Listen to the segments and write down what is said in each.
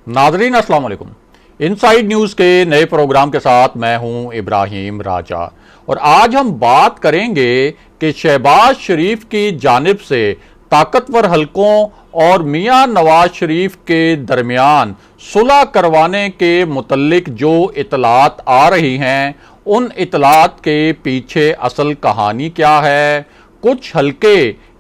नाजरीन अस्सलाम वालेकुम। इनसाइड न्यूज के नए प्रोग्राम के साथ मैं हूं इब्राहिम राजा और आज हम बात करेंगे कि शहबाज शरीफ की जानिब से ताकतवर हलकों और मियां नवाज शरीफ के दरमियान सुलह करवाने के मुतल्लिक जो इतलात आ रही हैं, उन इतलात के पीछे असल कहानी क्या है। कुछ हलके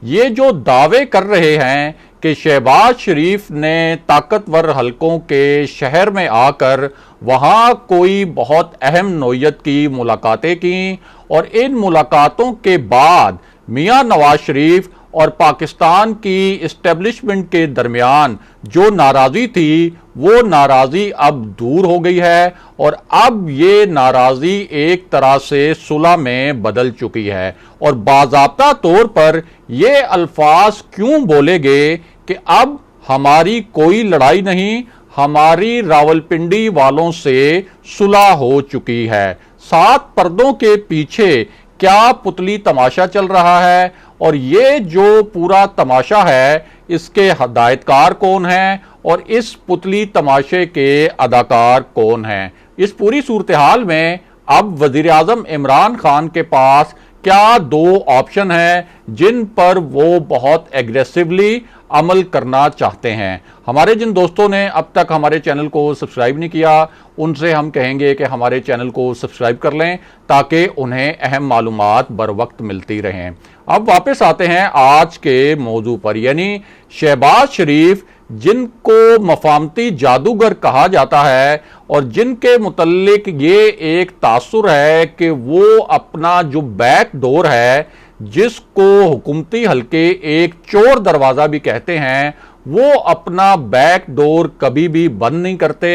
ये जो दावे कर रहे हैं कि शहबाज शरीफ ने ताकतवर हलकों के शहर में आकर वहां कोई बहुत अहम नौयत की मुलाकातें की और इन मुलाकातों के बाद मियां नवाज शरीफ और पाकिस्तान की इस्टेब्लिशमेंट के दरमियान जो नाराजी थी वो नाराजी अब दूर हो गई है और अब ये नाराजी एक तरह से सुलह में बदल चुकी है। और बाज़ाब्ता तौर पर ये अल्फाज क्यों बोले गए कि अब हमारी कोई लड़ाई नहीं, हमारी रावलपिंडी वालों से सुलह हो चुकी है। सात पर्दों के पीछे क्या पुतली तमाशा चल रहा है और ये जो पूरा तमाशा है इसके हदायतकार कौन हैं और इस पुतली तमाशे के अदाकार कौन हैं। इस पूरी सूरत हाल में अब वजीर आजम इमरान खान के पास क्या दो ऑप्शन हैं जिन पर वो बहुत एग्रेसिवली अमल करना चाहते हैं। हमारे जिन दोस्तों ने अब तक हमारे चैनल को सब्सक्राइब नहीं किया उनसे हम कहेंगे कि हमारे चैनल को सब्सक्राइब कर लें ताकि उन्हें अहम मालूमात बर वक्त मिलती रहें। अब वापस आते हैं आज के मौजू पर, यानी शहबाज शरीफ जिनको मफामती जादूगर कहा जाता है और जिनके मुतल्लिक ये एक तासुर है कि वो अपना जो बैक डोर है जिसको हुकूमती हल्के एक चोर दरवाजा भी कहते हैं, वो अपना बैक डोर कभी भी बंद नहीं करते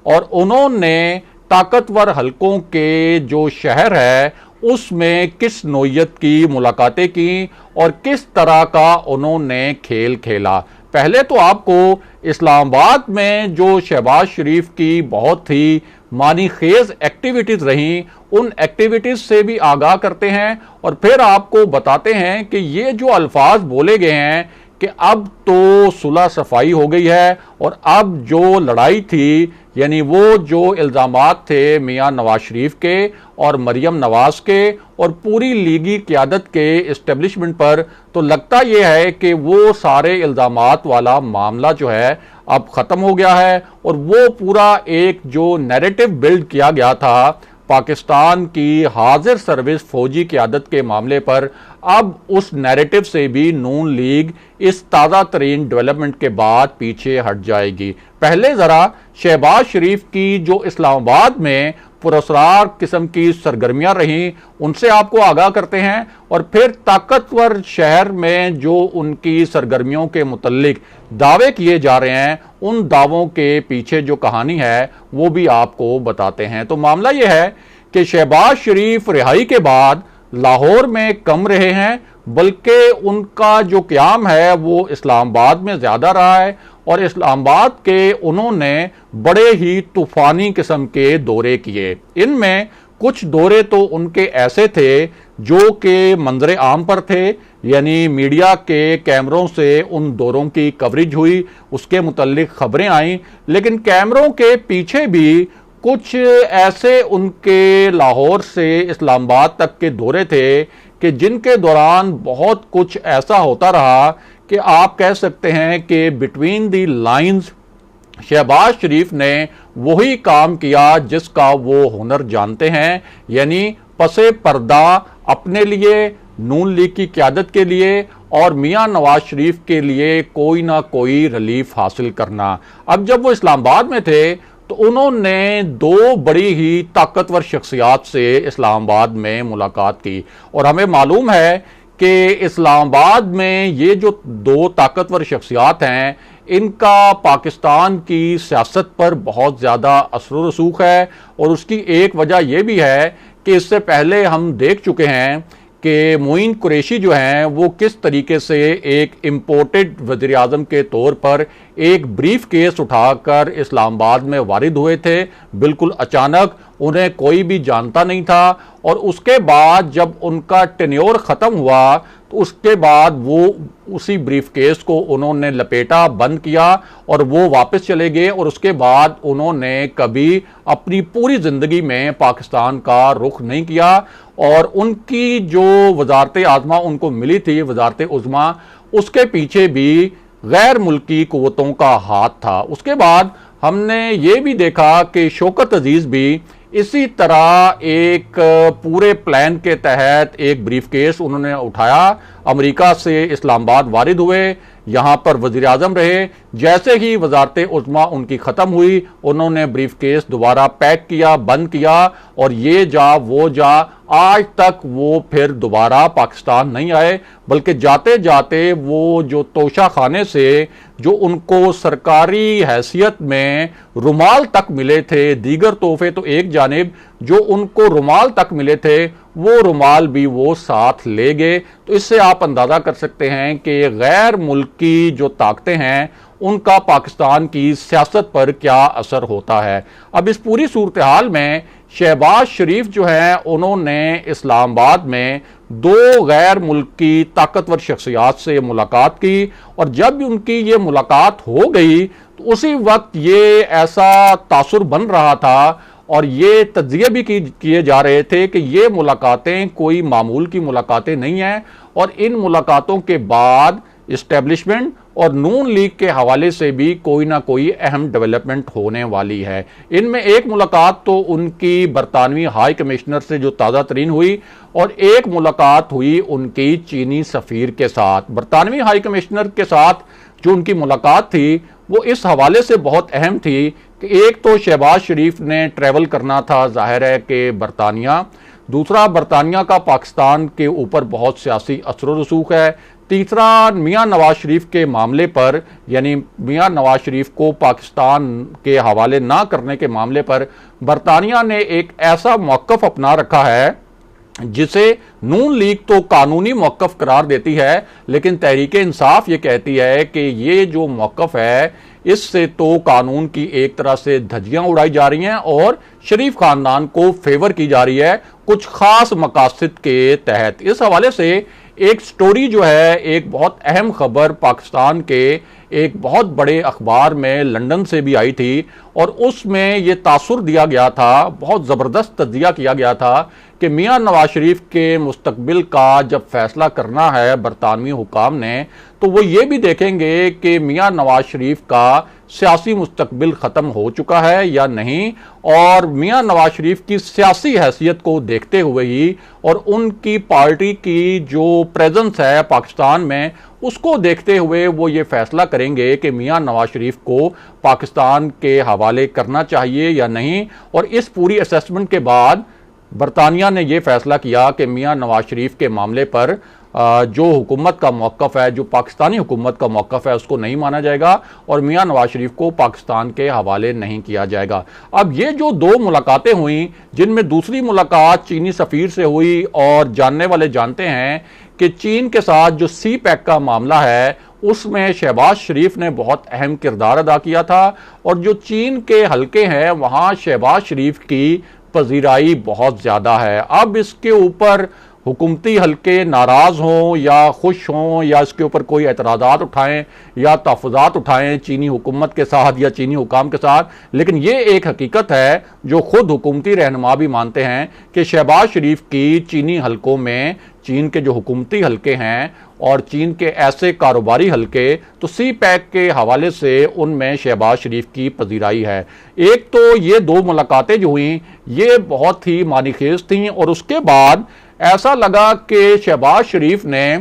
और उन्होंने ताकतवर हलकों के जो शहर है उसमें किस नौयत की मुलाकातें की और किस तरह का उन्होंने खेल खेला। पहले तो आपको इस्लामाबाद में जो शहबाज शरीफ की बहुत ही मानी खेज एक्टिविटीज रही उन एक्टिविटीज से भी आगाह करते हैं और फिर आपको बताते हैं कि ये जो अल्फाज बोले गए हैं कि अब तो सुलह सफाई हो गई है और अब जो लड़ाई थी यानी वो जो इल्जामात थे मियां नवाज शरीफ के और मरियम नवाज के और पूरी लीगी क़यादत के इस्टेब्लिशमेंट पर, तो लगता यह है कि वो सारे इल्जामात वाला मामला जो है अब ख़त्म हो गया है और वो पूरा एक जो नैरेटिव बिल्ड किया गया था पाकिस्तान की हाजिर सर्विस फौजी क़यादत के मामले पर, अब उस नैरेटिव से भी नून लीग इस ताज़ा तरीन डेवलपमेंट के बाद पीछे हट जाएगी। पहले ज़रा शहबाज शरीफ की जो इस्लामाबाद में पुरस्कार किस्म की सरगर्मियां रहीं उनसे आपको आगाह करते हैं और फिर ताकतवर शहर में जो उनकी सरगर्मियों के मुतल्लिक दावे किए जा रहे हैं उन दावों के पीछे जो कहानी है वो भी आपको बताते हैं। तो मामला यह है कि शहबाज शरीफ रिहाई के बाद लाहौर में कम रहे हैं बल्कि उनका जो क़याम है वो इस्लामाबाद में ज़्यादा रहा है और इस्लामाबाद के उन्होंने बड़े ही तूफ़ानी किस्म के दौरे किए। इनमें कुछ दौरे तो उनके ऐसे थे जो कि मंजर आम पर थे, यानी मीडिया के कैमरों से उन दौरों की कवरेज हुई, उसके मुतल्लिक खबरें आईं, लेकिन कैमरों के पीछे भी कुछ ऐसे उनके लाहौर से इस्लामाबाद तक के दौरे थे कि जिनके दौरान बहुत कुछ ऐसा होता रहा कि आप कह सकते हैं कि बिटवीन दी लाइंस शहबाज शरीफ ने वही काम किया जिसका वो हुनर जानते हैं, यानी पसे पर्दा अपने लिए, नून लीग की क़यादत के लिए और मियां नवाज शरीफ के लिए कोई ना कोई रिलीफ हासिल करना। अब जब वो इस्लामाबाद में थे तो उन्होंने दो बड़ी ही ताकतवर शख्सियात से इस्लामाबाद में मुलाकात की और हमें मालूम है कि इस्लामाबाद में ये जो दो ताकतवर शख्सियात हैं इनका पाकिस्तान की सियासत पर बहुत ज़्यादा असर रसूख है और उसकी एक वजह यह भी है कि इससे पहले हम देख चुके हैं कि मोइन कुरैशी जो हैं वो किस तरीके से एक इम्पोर्टेड वज़ीर आज़म के तौर पर एक ब्रीफ केस उठाकर इस्लामाबाद में वारिद हुए थे, बिल्कुल अचानक, उन्हें कोई भी जानता नहीं था और उसके बाद जब उनका टेन्योर ख़त्म हुआ तो उसके बाद वो उसी ब्रीफकेस को उन्होंने लपेटा, बंद किया और वो वापस चले गए। और उसके बाद उन्होंने कभी अपनी पूरी जिंदगी में पाकिस्तान का रुख नहीं किया। और उनकी जो वजारत आज़मा उनको मिली थी, वजारत उज़्मा, उसके पीछे भी गैर मुल्की कुव्वतों का हाथ था। उसके बाद हमने ये भी देखा कि शौकत अजीज भी इसी तरह एक पूरे प्लान के तहत एक ब्रीफकेस उन्होंने उठाया, अमेरिका से इस्लामाबाद वारिद हुए, यहां पर वजीर आजम रहे। जैसे ही वजारत उज़्मा उनकी खत्म हुई, उन्होंने ब्रीफकेस दोबारा पैक किया, बंद किया और ये जा वो जा, आज तक वो फिर दोबारा पाकिस्तान नहीं आए। बल्कि जाते जाते वो जो तोशा खाने से जो उनको सरकारी हैसियत में रुमाल तक मिले थे, दीगर तोहफे तो एक जानिब, जो उनको रुमाल तक मिले थे वो रुमाल भी वो साथ ले गए। तो इससे आप अंदाजा कर सकते हैं कि गैर मुल्की जो ताकतें हैं उनका पाकिस्तान की सियासत पर क्या असर होता है। अब इस पूरी सूरत हाल में शहबाज शरीफ जो है, उन्होंने इस्लामाबाद में दो गैर मुल्की ताकतवर शख्सियात से मुलाकात की और जब उनकी ये मुलाकात हो गई तो उसी वक्त ये ऐसा तासुर बन रहा था और ये तज्जिए भी किए जा रहे थे कि ये मुलाकातें कोई मामूल की मुलाकातें नहीं हैं और इन मुलाकातों के बाद इस्टेब्लिशमेंट और नून लीग के हवाले से भी कोई ना कोई अहम डेवलपमेंट होने वाली है। इनमें एक मुलाकात तो उनकी बरतानवी हाई कमिश्नर से जो ताज़ा तरीन हुई और एक मुलाकात हुई उनकी चीनी सफ़ीर के साथ। बरतानवी हाई कमिश्नर के साथ जो उनकी मुलाकात थी वो इस हवाले से बहुत अहम थी कि एक तो शहबाज शरीफ ने ट्रैवल करना था, जाहिर है कि बरतानिया, दूसरा बरतानिया का पाकिस्तान के ऊपर बहुत सियासी असर रसूख है, तीसरा मियां नवाज शरीफ के मामले पर, यानी मियां नवाज शरीफ को पाकिस्तान के हवाले ना करने के मामले पर बरतानिया ने एक ऐसा मौक़िफ़ अपना रखा है जिसे नून लीग तो कानूनी मौक़िफ़ करार देती है, लेकिन तहरीक इंसाफ ये कहती है कि ये जो मौक़िफ़ है इससे तो कानून की एक तरह से धज्जियां उड़ाई जा रही हैं और शरीफ खानदान को फेवर की जा रही है कुछ खास मकासद के तहत। इस हवाले से एक स्टोरी जो है, एक बहुत अहम खबर पाकिस्तान के एक बहुत बड़े अखबार में लंदन से भी आई थी और उसमें यह तासुर दिया गया था, बहुत ज़बरदस्त तज्जिया किया गया था कि मियां नवाज शरीफ के मुस्तकबिल का जब फैसला करना है बरतानवी हुकाम ने, तो वो ये भी देखेंगे कि मियां नवाज शरीफ का सियासी मुस्तकबिल ख़त्म हो चुका है या नहीं, और मियां नवाज शरीफ की सियासी हैसियत को देखते हुए ही और उनकी पार्टी की जो प्रेजेंस है पाकिस्तान में उसको देखते हुए वो ये फैसला करेंगे कि मियां नवाज शरीफ को पाकिस्तान के हवाले करना चाहिए या नहीं। और इस पूरी असेसमेंट के बाद बरतानिया ने यह फैसला किया कि मियां नवाज शरीफ के मामले पर जो हुकूमत का मौक़िफ़ है, जो पाकिस्तानी हुकूमत का मौक़िफ़ है, उसको नहीं माना जाएगा और मियां नवाज शरीफ को पाकिस्तान के हवाले नहीं किया जाएगा। अब ये जो दो मुलाकातें हुई, जिनमें दूसरी मुलाकात चीनी सफ़ीर से हुई और जानने वाले जानते हैं कि चीन के साथ जो सी पैक का मामला है उसमें शहबाज शरीफ ने बहुत अहम किरदार अदा किया था और जो चीन के हल्के हैं वहाँ शहबाज शरीफ की पजीराई बहुत ज़्यादा है। अब इसके ऊपर हुकूमती हल्के नाराज़ हों या खुश हों या इसके ऊपर कोई एतराज़ात उठाएं या तहफ़्फ़ुज़ात उठाएं चीनी हुकूमत के साथ या चीनी हुकाम के साथ, लेकिन ये एक हकीकत है जो खुद हुकूमती रहनुमा भी मानते हैं कि शहबाज शरीफ की चीनी हल्कों में, चीन के जो हुकूमती हल्के हैं और चीन के ऐसे कारोबारी हल्के, तो सी पैक के हवाले से उनमें शहबाज शरीफ की पजीराई है। एक तो ये दो मुलाकातें जो हुई ये बहुत ही मानीखेज थीं और उसके बाद ऐसा लगा कि शहबाज शरीफ ने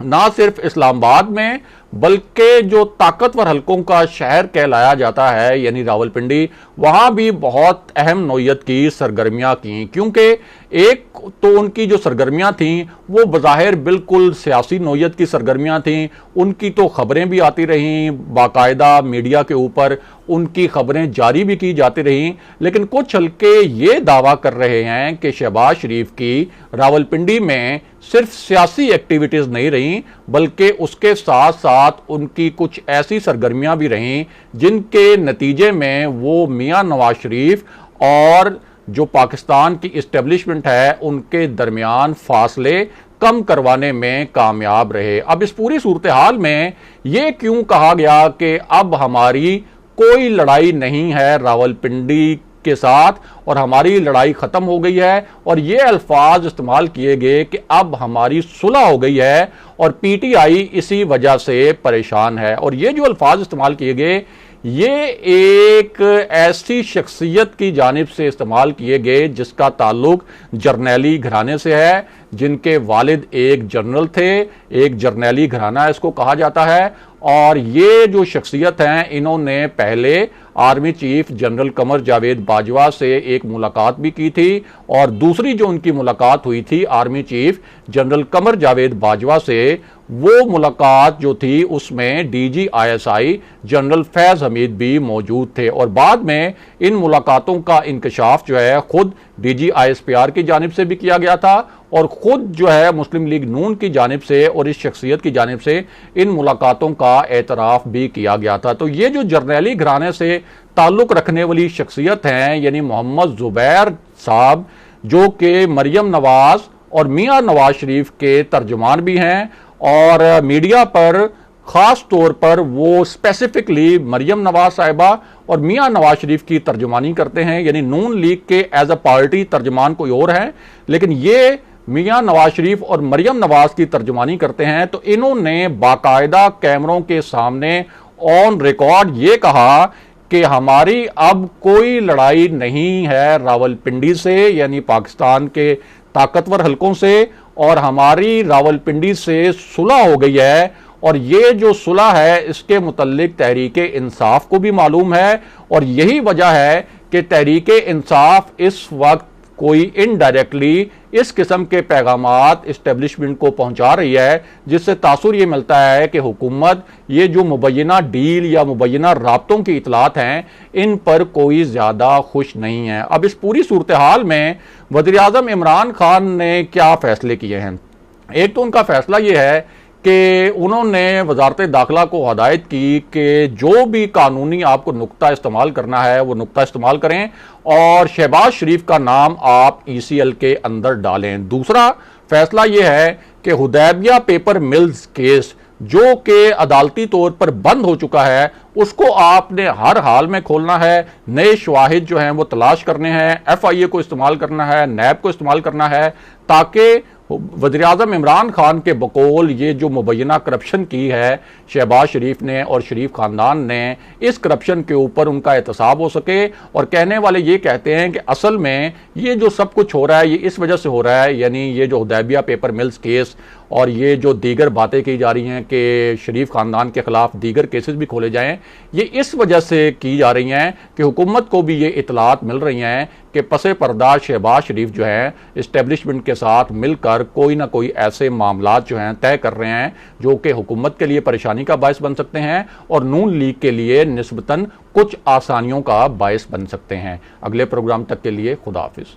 ना सिर्फ इस्लामाबाद में बल्कि जो ताकतवर हल्कों का शहर कहलाया जाता है यानी रावलपिंडी, वहाँ भी बहुत अहम नौयत की सरगर्मियाँ की, क्योंकि एक तो उनकी जो सरगर्मियाँ थीं वो बज़ाहिर बिल्कुल सियासी नौयत की सरगर्मियाँ थीं। उनकी तो ख़बरें भी आती रहीं, बाकायदा मीडिया के ऊपर उनकी ख़बरें जारी भी की जाती रहीं, लेकिन कुछ हल्के ये दावा कर रहे हैं कि शहबाज शरीफ की रावलपिंडी में सिर्फ सियासी एक्टिविटीज़ नहीं रहीं बल्कि उसके साथ साथ उनकी कुछ ऐसी सरगर्मियां भी रहीं जिनके नतीजे में वो मियां नवाज शरीफ और जो पाकिस्तान की इस्टेब्लिशमेंट है उनके दरमियान फासले कम करवाने में कामयाब रहे। अब इस पूरी सूरत हाल में यह क्यों कहा गया कि अब हमारी कोई लड़ाई नहीं है रावलपिंडी के साथ और हमारी लड़ाई खत्म हो गई है, और ये अल्फाज इस्तेमाल किए गए कि अब हमारी सुलह हो गई है और पीटीआई इसी वजह से परेशान है। और ये जो अल्फाज इस्तेमाल किए गए ये एक ऐसी शख्सियत की जानिब से इस्तेमाल किए गए जिसका ताल्लुक जर्नैली घराने से है, जिनके वालिद एक जनरल थे, एक जर्नैली घराना इसको कहा जाता है। और ये जो शख्सियत हैं इन्होंने पहले army chief general Qamar Javed Bajwa से एक मुलाकात भी की थी, और दूसरी जो उनकी मुलाकात हुई थी army chief general Qamar Javed Bajwa से, वो मुलाकात जो थी उसमें DG ISI general Faiz Hamid भी मौजूद थे। और बाद में इन मुलाकातों का इंकशाफ जो है खुद डीजी आईएसपीआर की जानिब से भी किया गया था, और खुद जो है मुस्लिम लीग नून की जानिब से और इस शख्सियत की जानिब से इन मुलाकातों का एतराफ़ भी किया गया था। तो ये जो जर्नैली घराने से ताल्लुक रखने वाली शख्सियत हैं यानी मोहम्मद जुबैर साहब, जो कि मरियम नवाज और मियां नवाज शरीफ के तर्जुमान भी हैं, और मीडिया पर खास तौर पर वो स्पेसिफिकली मरियम नवाज साहिबा और मियां नवाज शरीफ की तर्जुमानी करते हैं। यानी नून लीग के एज अ पार्टी तर्जुमान कोई और हैं, लेकिन ये मियां नवाज शरीफ और मरियम नवाज की तर्जुमानी करते हैं। तो इन्होंने बाकायदा कैमरों के सामने ऑन रिकॉर्ड ये कहा कि हमारी अब कोई लड़ाई नहीं है रावलपिंडी से, यानी पाकिस्तान के ताकतवर हलकों से, और हमारी रावलपिंडी से सुलह हो गई है। और ये जो सुलह है इसके मुतल्लिक तहरीके इंसाफ को भी मालूम है, और यही वजह है कि तहरीके इंसाफ इस वक्त कोई इनडायरेक्टली इस किस्म के पैगामात इस्टेब्लिशमेंट को पहुंचा रही है, जिससे तासुर ये मिलता है कि हुकूमत ये जो मुबैना डील या मुबैना राब्तों की इतलात हैं इन पर कोई ज़्यादा खुश नहीं है। अब इस पूरी सूरत हाल में वज़ीर आज़म इमरान खान ने क्या फ़ैसले किए हैं? एक तो उनका फ़ैसला ये है कि उन्होंने वजारत दाखिला को हदायत की कि जो भी कानूनी आपको नुक्ता इस्तेमाल करना है वो नुक्ता इस्तेमाल करें, और शहबाज शरीफ का नाम आप ईसीएल के अंदर डालें। दूसरा फैसला यह है कि हुदैबिया पेपर मिल्स केस जो कि अदालती तौर पर बंद हो चुका है उसको आपने हर हाल में खोलना है, नए शवाहिद जो हैं वो तलाश करने हैं, एफआईए को इस्तेमाल करना है, नैब को इस्तेमाल करना है, ताकि वज़ीर आज़म इमरान खान के बकौल ये जो मुबैना करप्शन की है शहबाज शरीफ ने और शरीफ खानदान ने, इस करप्शन के ऊपर उनका एहतसाब हो सके। और कहने वाले ये कहते हैं कि असल में ये जो सब कुछ हो रहा है ये इस वजह से हो रहा है, यानी ये जो हुदैबिया पेपर मिल्स केस और ये जो दीगर बातें की जा रही हैं कि शरीफ खानदान के खिलाफ दीगर केसेस भी खोले जाएं, ये इस वजह से की जा रही हैं कि हुकूमत को भी ये इतलात मिल रही हैं कि पसे पर्दा शहबाज शरीफ जो है इस्टेब्लिशमेंट के साथ मिलकर कोई ना कोई ऐसे मामलात जो हैं तय कर रहे हैं जो कि हुकूमत के लिए परेशानी का बायस बन सकते हैं और नून लीग के लिए निस्बतन कुछ आसानियों का बायस बन सकते हैं। अगले प्रोग्राम तक के लिए खुदा हाफिज।